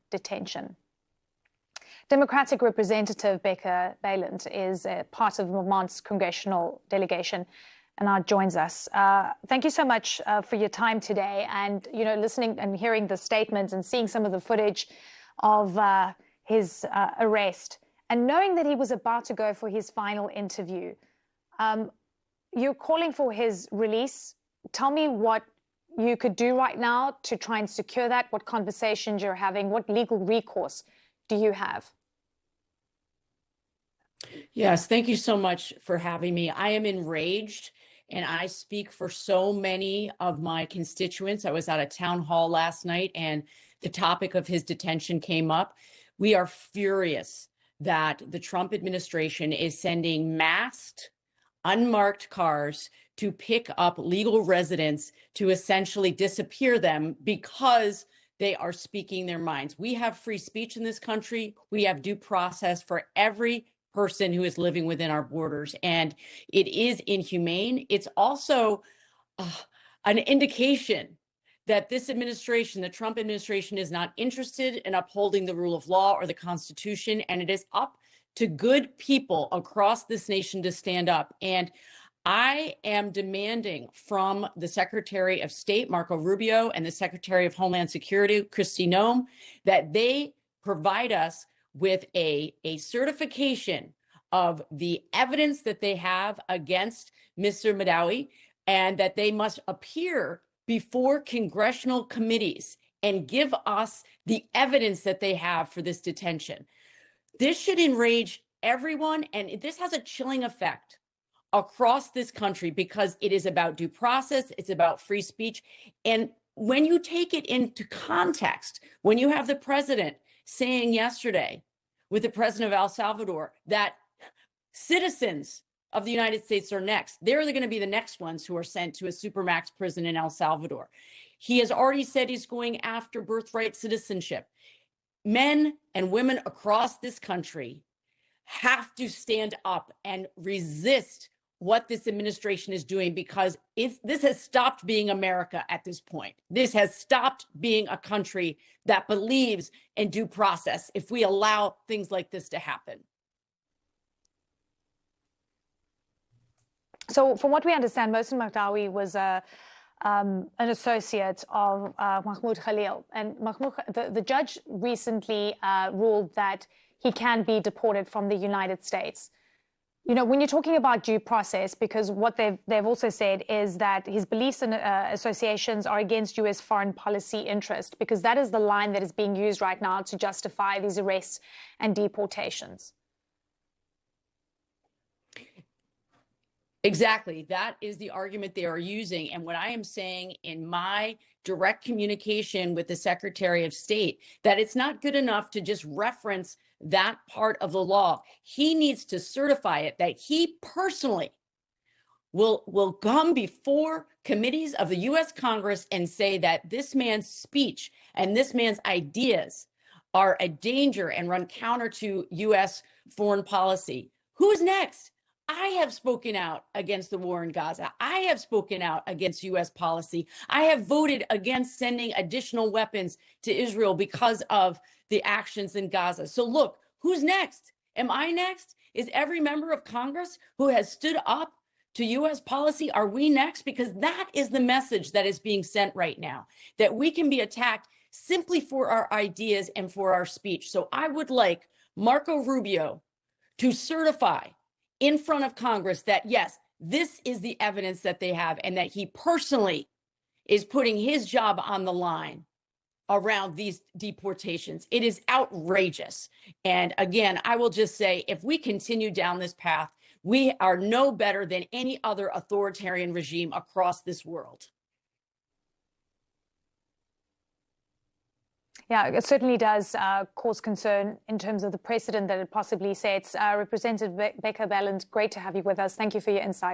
detention. Democratic Representative Becca Balint is a part of Vermont's congressional delegation and now joins us. Thank you so much for your time today, and listening and hearing the statements and seeing some of the footage of his arrest and knowing that he was about to go for his final interview. You're calling for his release. Tell me what you could do right now to try and secure that, what conversations you're having, what legal recourse do you have? Yes, thank you so much for having me. I am enraged, and I speak for so many of my constituents. I was at a town hall last night, and the topic of his detention came up. We are furious that the Trump administration is sending masked, unmarked cars to pick up legal residents to essentially disappear them because they are speaking their minds. We have free speech in this country. We have due process for every person who is living within our borders, and it is inhumane. It's also an indication that this administration, the Trump administration, is not interested in upholding the rule of law or the Constitution, and it is up to good people across this nation to stand up. And I am demanding from the Secretary of State, Marco Rubio, and the Secretary of Homeland Security, Kristi Noem, that they provide us with a certification of the evidence that they have against Mr. Mahdawi, and that they must appear before congressional committees and give us the evidence that they have for this detention. This should enrage everyone, and this has a chilling effect across this country because it is about due process, it's about free speech. And when you take it into context, when you have the president saying yesterday with the president of El Salvador that citizens of the United States are next. They're going to be the next ones who are sent to a supermax prison in El Salvador. He has already said he's going after birthright citizenship. Men and women across this country have to stand up and resist what this administration is doing, because this has stopped being America at this point. This has stopped being a country that believes in due process if we allow things like this to happen. So from what we understand, Mohsen Mahdawi was an associate of Mahmoud Khalil. And the judge recently ruled that he can be deported from the United States. When you're talking about due process, because what they've also said is that his beliefs and associations are against U.S. foreign policy interest, because that is the line that is being used right now to justify these arrests and deportations. Exactly. That is the argument they are using. And what I am saying in my direct communication with the Secretary of State, that it's not good enough to just reference that part of the law. He needs to certify it, that he personally will come before committees of the U.S. Congress and say that this man's speech and this man's ideas are a danger and run counter to U.S. foreign policy. Who's next? I have spoken out against the war in Gaza. I have spoken out against U.S. policy. I have voted against sending additional weapons to Israel because of the actions in Gaza. So look, who's next? Am I next? Is every member of Congress who has stood up to U.S. policy, are we next? Because that is the message that is being sent right now, that we can be attacked simply for our ideas and for our speech. So I would like Marco Rubio to certify in front of Congress that, yes, this is the evidence that they have, and that he personally is putting his job on the line around these deportations. It is outrageous. And again, I will just say, if we continue down this path, we are no better than any other authoritarian regime across this world. Yeah, it certainly does cause concern in terms of the precedent that it possibly sets. Representative Becca Balint, great to have you with us. Thank you for your insight.